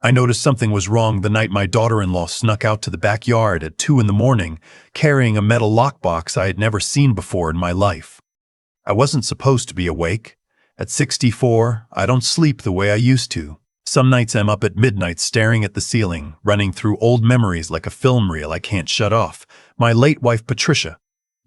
I noticed something was wrong the night my daughter-in-law snuck out to the backyard at 2 in the morning, carrying a metal lockbox I had never seen before in my life. I wasn't supposed to be awake. At 64, I don't sleep the way I used to. Some nights I'm up at midnight staring at the ceiling, running through old memories like a film reel I can't shut off. My late wife Patricia.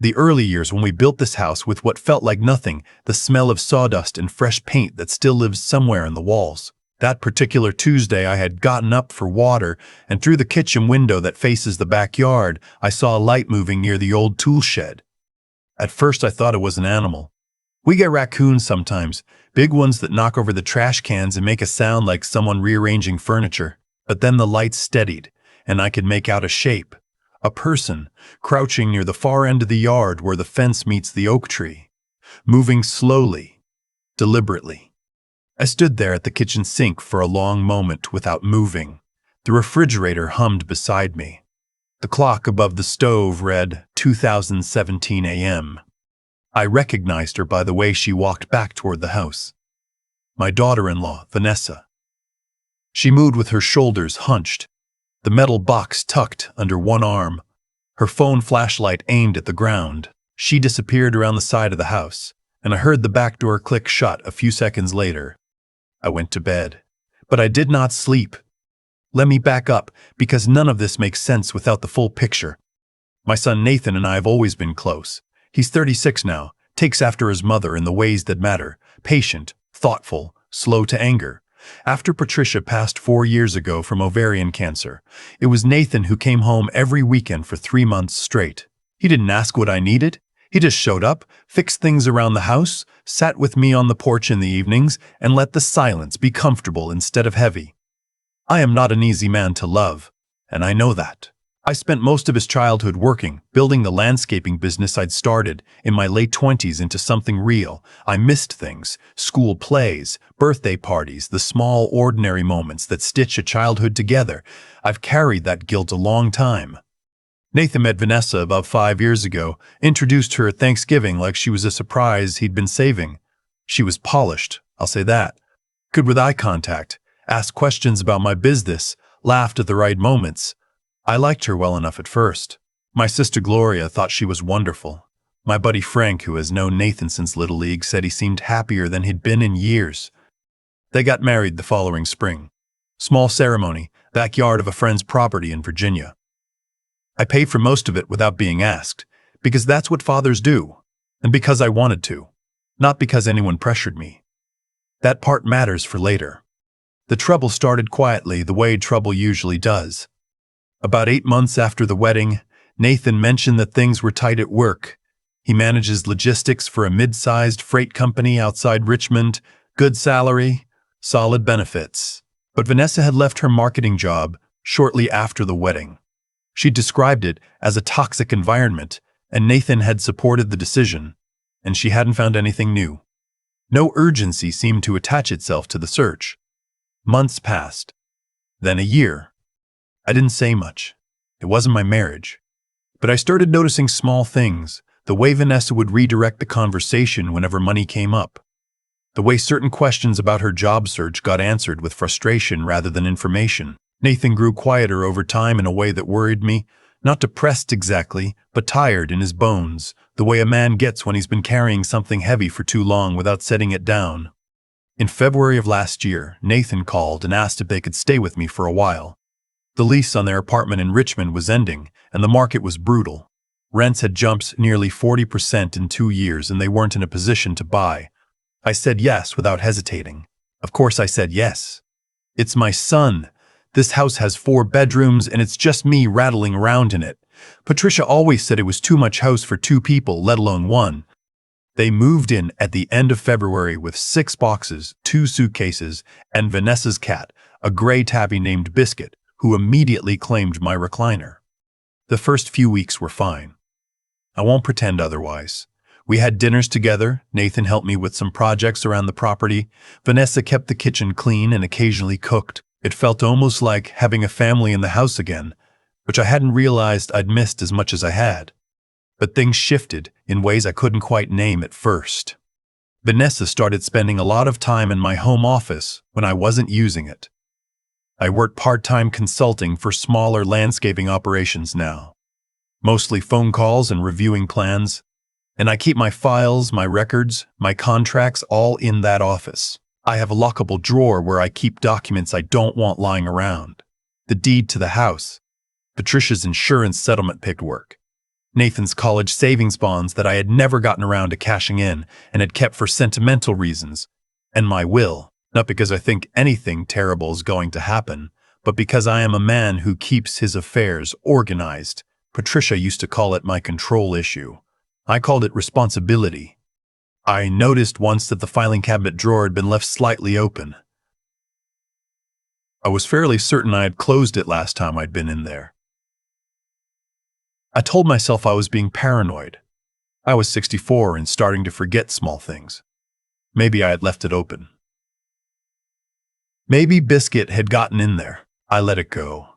The early years when we built this house with what felt like nothing, the smell of sawdust and fresh paint that still lives somewhere in the walls. That particular Tuesday I had gotten up for water, and through the kitchen window that faces the backyard, I saw a light moving near the old tool shed. At first I thought it was an animal. We get raccoons sometimes, big ones that knock over the trash cans and make a sound like someone rearranging furniture. But then the light steadied, and I could make out a shape. A person, crouching near the far end of the yard where the fence meets the oak tree. Moving slowly, deliberately. I stood there at the kitchen sink for a long moment without moving. The refrigerator hummed beside me. The clock above the stove read 2017 a.m. I recognized her by the way she walked back toward the house. My daughter-in-law, Vanessa. She moved with her shoulders hunched, the metal box tucked under one arm, her phone flashlight aimed at the ground. She disappeared around the side of the house, and I heard the back door click shut a few seconds later. I went to bed, but I did not sleep. Let me back up, because none of this makes sense without the full picture. My son Nathan and I have always been close. He's 36 now, takes after his mother in the ways that matter, patient, thoughtful, slow to anger. After Patricia passed 4 years ago from ovarian cancer, it was Nathan who came home every weekend for 3 months straight. He didn't ask what I needed. He just showed up, fixed things around the house, sat with me on the porch in the evenings, and let the silence be comfortable instead of heavy. I am not an easy man to love, and I know that. I spent most of his childhood working, building the landscaping business I'd started in my late 20s into something real. I missed things, school plays, birthday parties, the small, ordinary moments that stitch a childhood together. I've carried that guilt a long time. Nathan met Vanessa about 5 years ago, introduced her at Thanksgiving like she was a surprise he'd been saving. She was polished, I'll say that. Good with eye contact, asked questions about my business, laughed at the right moments. I liked her well enough at first. My sister Gloria thought she was wonderful. My buddy Frank, who has known Nathan since Little League, said he seemed happier than he'd been in years. They got married the following spring. Small ceremony, backyard of a friend's property in Virginia. I paid for most of it without being asked, because that's what fathers do, and because I wanted to, not because anyone pressured me. That part matters for later. The trouble started quietly, the way trouble usually does. About 8 months after the wedding, Nathan mentioned that things were tight at work. He manages logistics for a mid-sized freight company outside Richmond, good salary, solid benefits. But Vanessa had left her marketing job shortly after the wedding. She described it as a toxic environment, and Nathan had supported the decision, and she hadn't found anything new. No urgency seemed to attach itself to the search. Months passed, then a year. I didn't say much. It wasn't my marriage. But I started noticing small things, the way Vanessa would redirect the conversation whenever money came up. The way certain questions about her job search got answered with frustration rather than information. Nathan grew quieter over time in a way that worried me, not depressed exactly, but tired in his bones, the way a man gets when he's been carrying something heavy for too long without setting it down. In February of last year, Nathan called and asked if they could stay with me for a while. The lease on their apartment in Richmond was ending, and the market was brutal. Rents had jumped nearly 40% in 2 years, and they weren't in a position to buy. I said yes without hesitating. Of course I said yes. It's my son. This house has 4 bedrooms, and it's just me rattling around in it. Patricia always said it was too much house for 2 people, let alone 1. They moved in at the end of February with 6 boxes, 2 suitcases, and Vanessa's cat, a gray tabby named Biscuit, who immediately claimed my recliner. The first few weeks were fine. I won't pretend otherwise. We had dinners together, Nathan helped me with some projects around the property, Vanessa kept the kitchen clean and occasionally cooked. It felt almost like having a family in the house again, which I hadn't realized I'd missed as much as I had. But things shifted in ways I couldn't quite name at first. Vanessa started spending a lot of time in my home office when I wasn't using it. I work part-time consulting for smaller landscaping operations now. Mostly phone calls and reviewing plans. And I keep my files, my records, my contracts all in that office. I have a lockable drawer where I keep documents I don't want lying around. The deed to the house, Patricia's insurance settlement paperwork, Nathan's college savings bonds that I had never gotten around to cashing in and had kept for sentimental reasons, and my will, not because I think anything terrible is going to happen, but because I am a man who keeps his affairs organized. Patricia used to call it my control issue. I called it responsibility. I noticed once that the filing cabinet drawer had been left slightly open. I was fairly certain I had closed it last time I'd been in there. I told myself I was being paranoid. I was 64 and starting to forget small things. Maybe I had left it open. Maybe Biscuit had gotten in there. I let it go.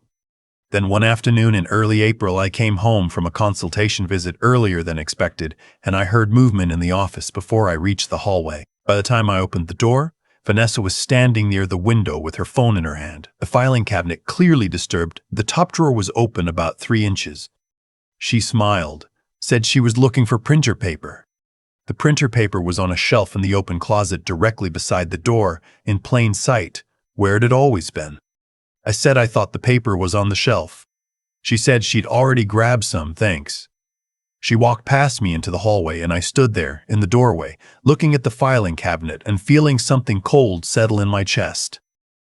Then one afternoon in early April, I came home from a consultation visit earlier than expected, and I heard movement in the office before I reached the hallway. By the time I opened the door, Vanessa was standing near the window with her phone in her hand. The filing cabinet clearly disturbed. The top drawer was open about 3 inches. She smiled, said she was looking for printer paper. The printer paper was on a shelf in the open closet directly beside the door, in plain sight, where it had always been. I said I thought the paper was on the shelf. She said she'd already grabbed some, thanks. She walked past me into the hallway, and I stood there, in the doorway, looking at the filing cabinet and feeling something cold settle in my chest.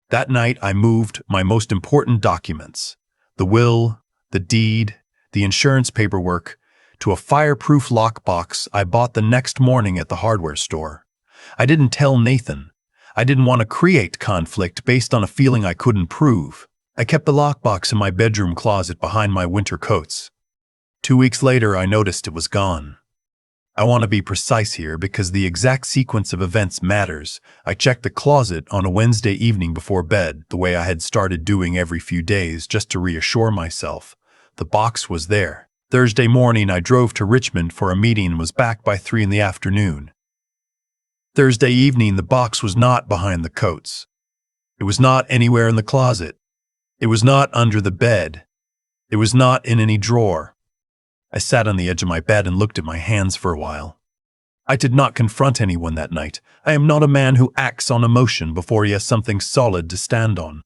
That night I moved my most important documents, the will, the deed, the insurance paperwork, to a fireproof lockbox I bought the next morning at the hardware store. I didn't tell Nathan. I didn't want to create conflict based on a feeling I couldn't prove. I kept the lockbox in my bedroom closet behind my winter coats. 2 weeks later, I noticed it was gone. I want to be precise here because the exact sequence of events matters. I checked the closet on a Wednesday evening before bed, the way I had started doing every few days, just to reassure myself. The box was there. Thursday morning, I drove to Richmond for a meeting and was back by 3 in the afternoon. Thursday evening, the box was not behind the coats. It was not anywhere in the closet. It was not under the bed. It was not in any drawer. I sat on the edge of my bed and looked at my hands for a while. I did not confront anyone that night. I am not a man who acts on emotion before he has something solid to stand on.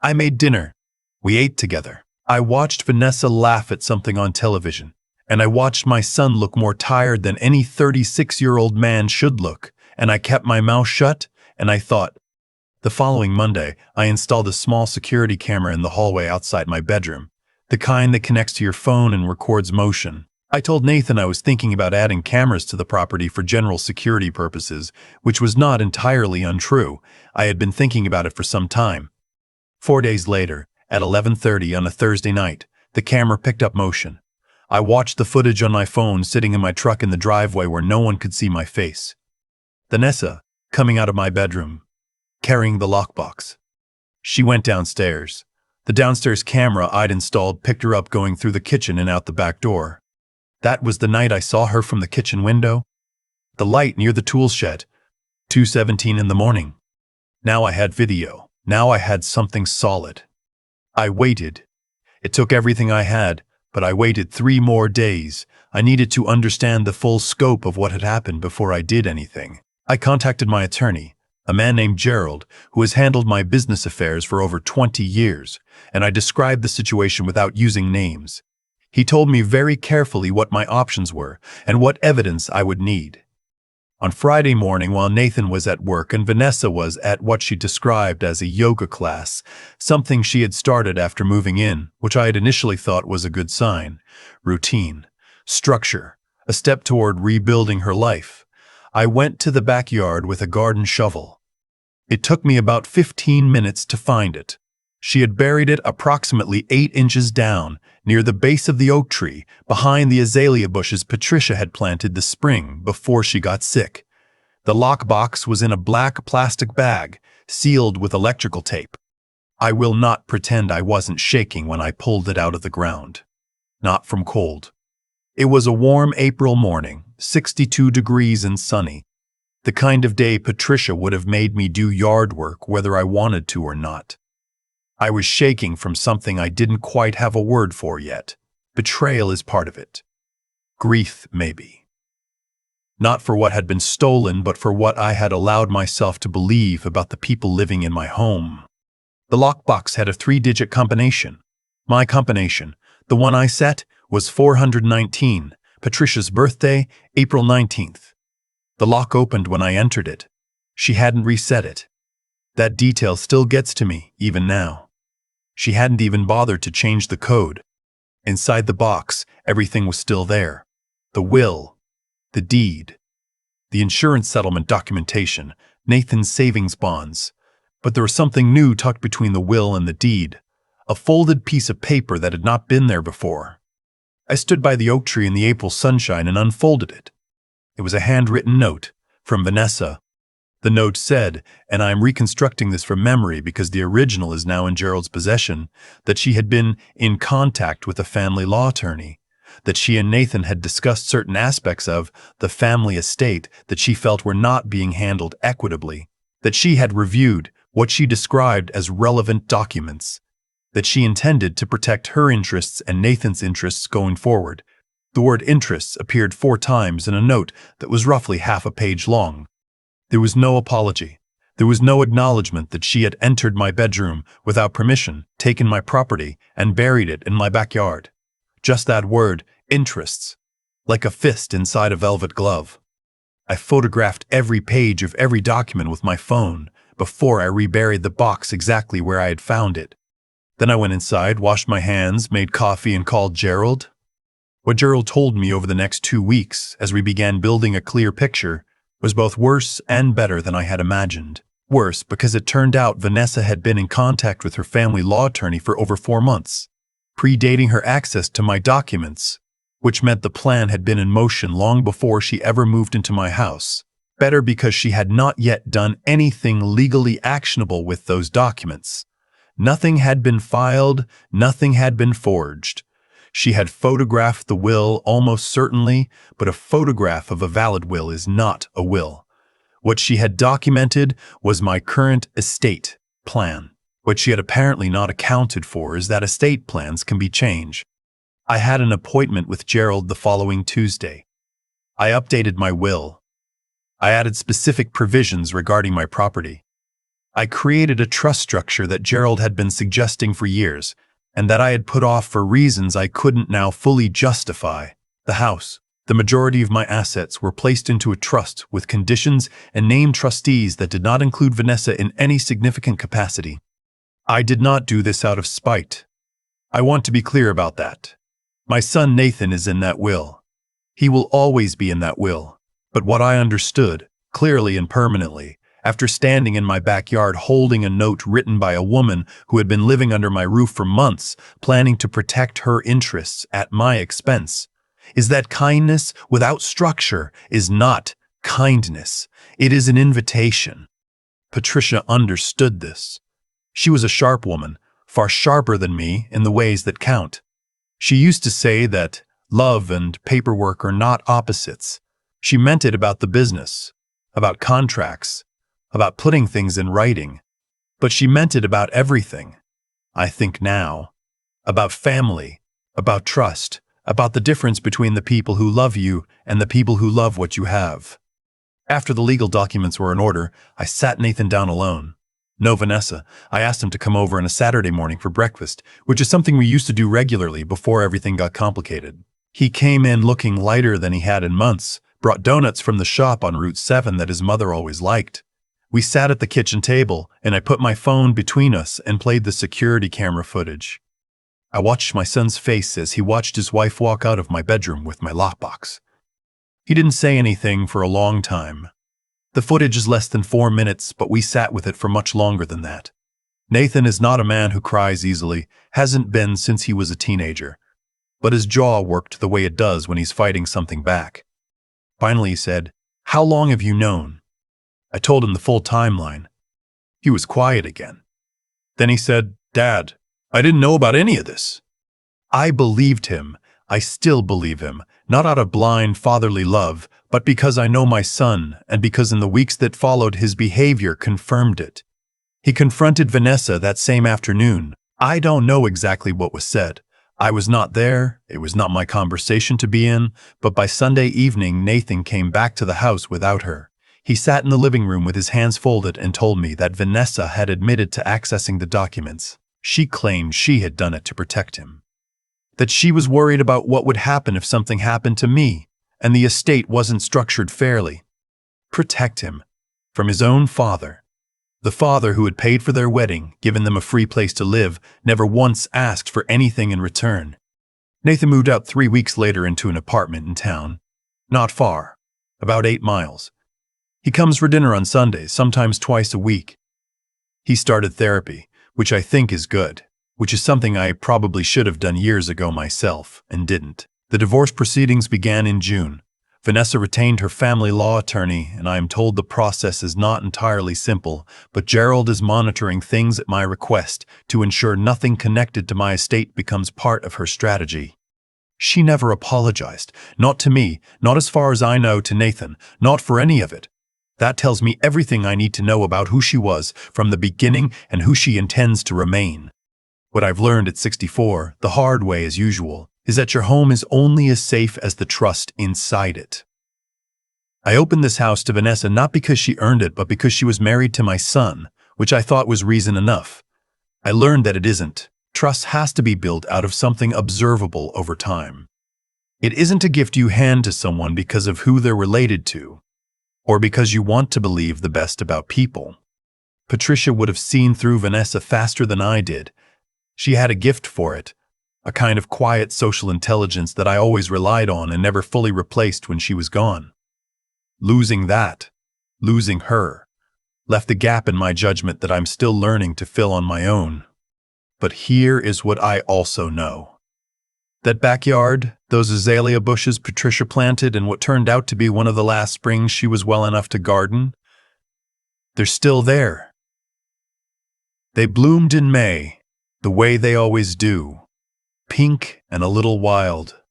I made dinner. We ate together. I watched Vanessa laugh at something on television, and I watched my son look more tired than any 36-year-old man should look, and I kept my mouth shut, and I thought. The following Monday, I installed a small security camera in the hallway outside my bedroom, the kind that connects to your phone and records motion. I told Nathan I was thinking about adding cameras to the property for general security purposes, which was not entirely untrue. I had been thinking about it for some time. 4 days later, at 11:30 on a Thursday night, the camera picked up motion. I watched the footage on my phone sitting in my truck in the driveway where no one could see my face. Vanessa, coming out of my bedroom, carrying the lockbox. She went downstairs. The downstairs camera I'd installed picked her up going through the kitchen and out the back door. That was the night I saw her from the kitchen window. The light near the tool shed. 2:17 in the morning. Now I had video. Now I had something solid. I waited. It took everything I had, but I waited 3 more days. I needed to understand the full scope of what had happened before I did anything. I contacted my attorney, a man named Gerald, who has handled my business affairs for over 20 years, and I described the situation without using names. He told me very carefully what my options were and what evidence I would need. On Friday morning, while Nathan was at work and Vanessa was at what she described as a yoga class, something she had started after moving in, which I had initially thought was a good sign, routine, structure, a step toward rebuilding her life, I went to the backyard with a garden shovel. It took me about 15 minutes to find it. She had buried it approximately 8 inches down, near the base of the oak tree, behind the azalea bushes Patricia had planted the spring before she got sick. The lockbox was in a black plastic bag, sealed with electrical tape. I will not pretend I wasn't shaking when I pulled it out of the ground. Not from cold. It was a warm April morning, 62 degrees and sunny. The kind of day Patricia would have made me do yard work whether I wanted to or not. I was shaking from something I didn't quite have a word for yet. Betrayal is part of it. Grief, maybe. Not for what had been stolen, but for what I had allowed myself to believe about the people living in my home. The lockbox had a 3-digit combination. My combination, the one I set, was 419, Patricia's birthday, April 19th. The lock opened when I entered it. She hadn't reset it. That detail still gets to me, even now. She hadn't even bothered to change the code. Inside the box, everything was still there. The will, the deed, the insurance settlement documentation, Nathan's savings bonds. But there was something new tucked between the will and the deed, a folded piece of paper that had not been there before. I stood by the oak tree in the April sunshine and unfolded it. It was a handwritten note from Vanessa. The note said, and I am reconstructing this from memory because the original is now in Gerald's possession, that she had been in contact with a family law attorney, that she and Nathan had discussed certain aspects of the family estate that she felt were not being handled equitably, that she had reviewed what she described as relevant documents, that she intended to protect her interests and Nathan's interests going forward. The word interests appeared 4 times in a note that was roughly half a page long. There was no apology. There was no acknowledgement that she had entered my bedroom without permission, taken my property, and buried it in my backyard. Just that word, interests, like a fist inside a velvet glove. I photographed every page of every document with my phone before I reburied the box exactly where I had found it. Then I went inside, washed my hands, made coffee, and called Gerald. What Gerald told me over the next 2 weeks, as we began building a clear picture, was both worse and better than I had imagined. Worse because it turned out Vanessa had been in contact with her family law attorney for over 4 months, predating her access to my documents, which meant the plan had been in motion long before she ever moved into my house. Better because she had not yet done anything legally actionable with those documents. Nothing had been filed, nothing had been forged. She had photographed the will almost certainly, but a photograph of a valid will is not a will. What she had documented was my current estate plan. What she had apparently not accounted for is that estate plans can be changed. I had an appointment with Gerald the following Tuesday. I updated my will. I added specific provisions regarding my property. I created a trust structure that Gerald had been suggesting for years, and that I had put off for reasons I couldn't now fully justify. The house, the majority of my assets were placed into a trust with conditions and named trustees that did not include Vanessa in any significant capacity. I did not do this out of spite. I want to be clear about that. My son Nathan is in that will. He will always be in that will. But what I understood, clearly and permanently, after standing in my backyard holding a note written by a woman who had been living under my roof for months, planning to protect her interests at my expense, is that kindness without structure is not kindness. It is an invitation. Patricia understood this. She was a sharp woman, far sharper than me in the ways that count. She used to say that love and paperwork are not opposites. She meant it about the business, about contracts, about putting things in writing, but she meant it about everything. I think now, about family, about trust, about the difference between the people who love you and the people who love what you have. After the legal documents were in order, I sat Nathan down alone. No Vanessa. I asked him to come over on a Saturday morning for breakfast, which is something we used to do regularly before everything got complicated. He came in looking lighter than he had in months, brought donuts from the shop on Route 7 that his mother always liked. We sat at the kitchen table, and I put my phone between us and played the security camera footage. I watched my son's face as he watched his wife walk out of my bedroom with my lockbox. He didn't say anything for a long time. The footage is less than 4 minutes, but we sat with it for much longer than that. Nathan is not a man who cries easily, hasn't been since he was a teenager. But his jaw worked the way it does when he's fighting something back. Finally he said, "How long have you known?" I told him the full timeline. He was quiet again. Then he said, "Dad, I didn't know about any of this." I believed him. I still believe him, not out of blind fatherly love, but because I know my son, and because in the weeks that followed his behavior confirmed it. He confronted Vanessa that same afternoon. I don't know exactly what was said. I was not there, it was not my conversation to be in, but by Sunday evening Nathan came back to the house without her. He sat in the living room with his hands folded and told me that Vanessa had admitted to accessing the documents. She claimed she had done it to protect him. That she was worried about what would happen if something happened to me, and the estate wasn't structured fairly. Protect him from his own father. The father who had paid for their wedding, given them a free place to live, never once asked for anything in return. Nathan moved out 3 weeks later into an apartment in town. Not far, about 8 miles. He comes for dinner on Sundays, sometimes twice a week. He started therapy, which I think is good, which is something I probably should have done years ago myself, and didn't. The divorce proceedings began in June. Vanessa retained her family law attorney, and I am told the process is not entirely simple, but Gerald is monitoring things at my request to ensure nothing connected to my estate becomes part of her strategy. She never apologized, not to me, not as far as I know to Nathan, not for any of it. That tells me everything I need to know about who she was from the beginning and who she intends to remain. What I've learned at 64, the hard way as usual, is that your home is only as safe as the trust inside it. I opened this house to Vanessa not because she earned it, but because she was married to my son, which I thought was reason enough. I learned that it isn't. Trust has to be built out of something observable over time. It isn't a gift you hand to someone because of who they're related to, or because you want to believe the best about people. Patricia would have seen through Vanessa faster than I did. She had a gift for it, a kind of quiet social intelligence that I always relied on and never fully replaced when she was gone. Losing that, losing her, left a gap in my judgment that I'm still learning to fill on my own. But here is what I also know. That backyard, those azalea bushes Patricia planted in what turned out to be one of the last springs she was well enough to garden, they're still there. They bloomed in May, the way they always do. Pink and a little wild,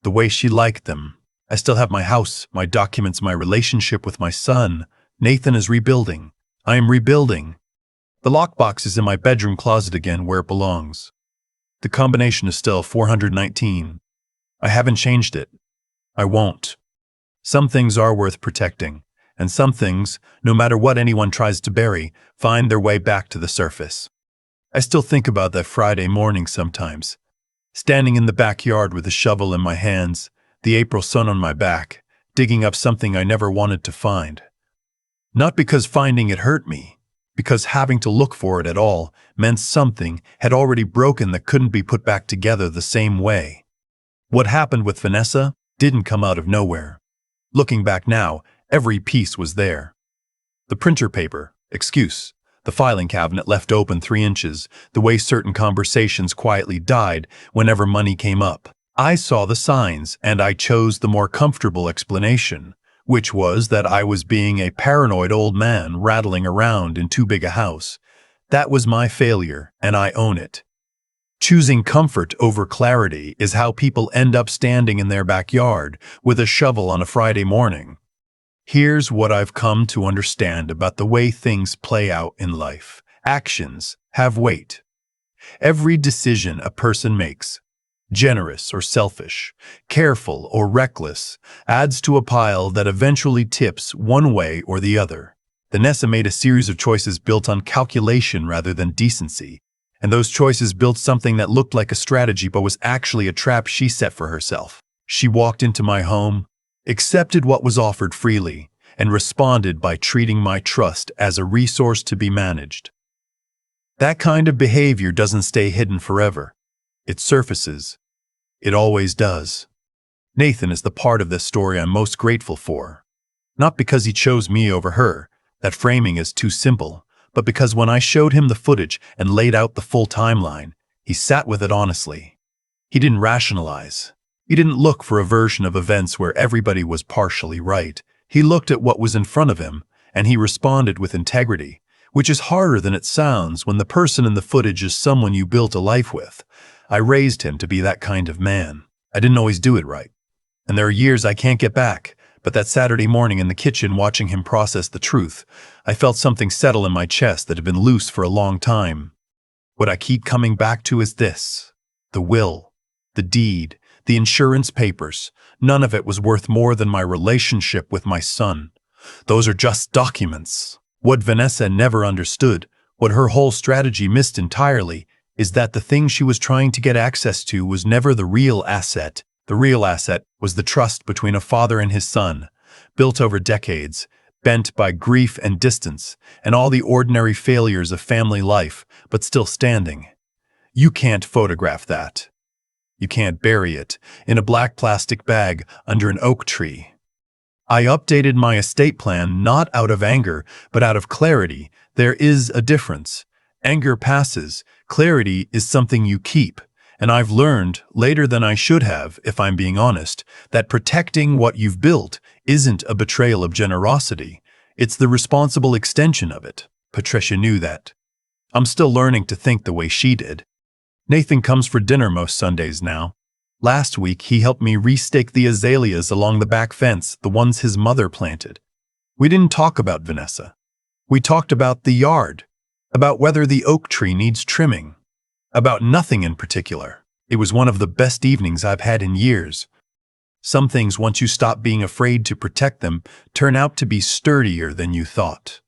the way she liked them. I still have my house, my documents, my relationship with my son. Nathan is rebuilding. I am rebuilding. The lockbox is in my bedroom closet again where it belongs. The combination is still 419. I haven't changed it. I won't. Some things are worth protecting, and some things, no matter what anyone tries to bury, find their way back to the surface. I still think about that Friday morning sometimes. Standing in the backyard with a shovel in my hands, the April sun on my back, digging up something I never wanted to find. Not because finding it hurt me, because having to look for it at all meant something had already broken that couldn't be put back together the same way. What happened with Vanessa didn't come out of nowhere. Looking back now, every piece was there. The printer paper, excuse, the filing cabinet left open 3 inches, the way certain conversations quietly died whenever money came up. I saw the signs, and I chose the more comfortable explanation, which was that I was being a paranoid old man rattling around in too big a house. That was my failure, and I own it. Choosing comfort over clarity is how people end up standing in their backyard with a shovel on a Friday morning. Here's what I've come to understand about the way things play out in life. Actions have weight. Every decision a person makes, generous or selfish, careful or reckless, adds to a pile that eventually tips one way or the other. Vanessa made a series of choices built on calculation rather than decency, and those choices built something that looked like a strategy but was actually a trap she set for herself. She walked into my home, accepted what was offered freely, and responded by treating my trust as a resource to be managed. That kind of behavior doesn't stay hidden forever. It surfaces. It always does. Nathan is the part of this story I'm most grateful for. Not because he chose me over her, that framing is too simple, but because when I showed him the footage and laid out the full timeline, he sat with it honestly. He didn't rationalize. He didn't look for a version of events where everybody was partially right. He looked at what was in front of him, and he responded with integrity, which is harder than it sounds when the person in the footage is someone you built a life with. I raised him to be that kind of man. I didn't always do it right. And there are years I can't get back, But that Saturday morning in the kitchen watching him process the truth, I felt something settle in my chest that had been loose for a long time. What I keep coming back to is this: the will, the deed, the insurance papers. None of it was worth more than my relationship with my son. Those are just documents. What Vanessa never understood, what her whole strategy missed entirely, is that the thing she was trying to get access to was never the real asset. The real asset was the trust between a father and his son, built over decades, bent by grief and distance, and all the ordinary failures of family life, but still standing. You can't photograph that. You can't bury it in a black plastic bag under an oak tree. I updated my estate plan not out of anger, but out of clarity. There is a difference. Anger passes. Clarity is something you keep. And I've learned, later than I should have, if I'm being honest, that protecting what you've built isn't a betrayal of generosity. It's the responsible extension of it. Patricia knew that. I'm still learning to think the way she did. Nathan comes for dinner most Sundays now. Last week, he helped me restake the azaleas along the back fence, the ones his mother planted. We didn't talk about Vanessa. We talked about the yard, about whether the oak tree needs trimming, about nothing in particular. It was one of the best evenings I've had in years. Some things, once you stop being afraid to protect them, turn out to be sturdier than you thought.